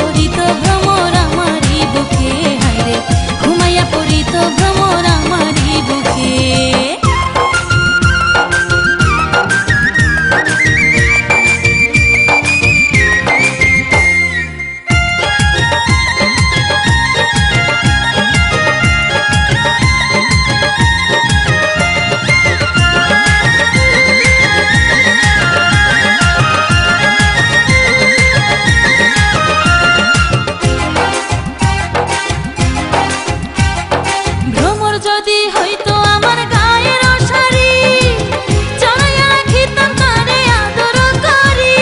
পড়িত ভ্রমর আমারি বুকে, হায়রে ঘুমাইয়া পড়িত ভ্রমর আমারি বুকে। যদি হইতো আমার গায়ের শাড়ি, জড়াইয়া রাখিতাম তারে আদর করি।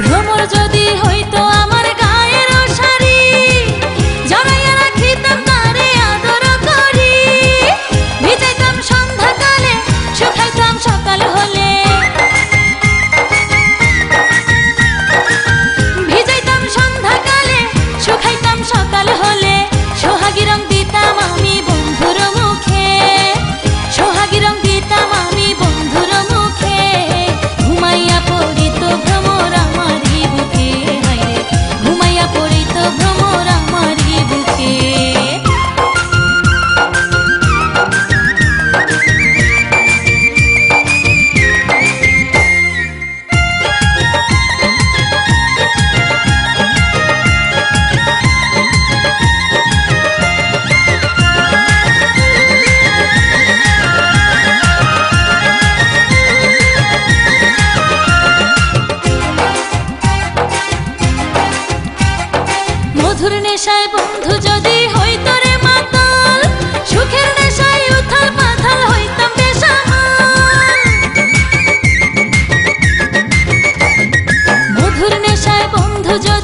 ভ্রমর যদি হইতো আমার গায়ের শাড়ি, জড়াইয়া রাখিতাম তারে আদর করি। ভিজাইতাম সন্ধ্যাকালে, শুকাইতাম সকাল হলে। ভিজাইতাম সন্ধ্যাকালে, শুকাইতাম সকাল হলে। সোহাগী রং দিতাম আমি বন্ধুর মুখে, সোহাগী রং দিতাম আমি বন্ধুর মুখে। ঘুমাইয়া পড়িত ভ্রমর আমারি বুকে, হায়রে ঘুমাইয়া পড়িত ভ্রমর আমারি বুকে। মধুর নেশায় বন্ধু যদি হইতো রে মাতাল, সুখের নেশায় উথাল পাথাল হইতাম বেসামাল। মধুর নেশায় বন্ধু যদি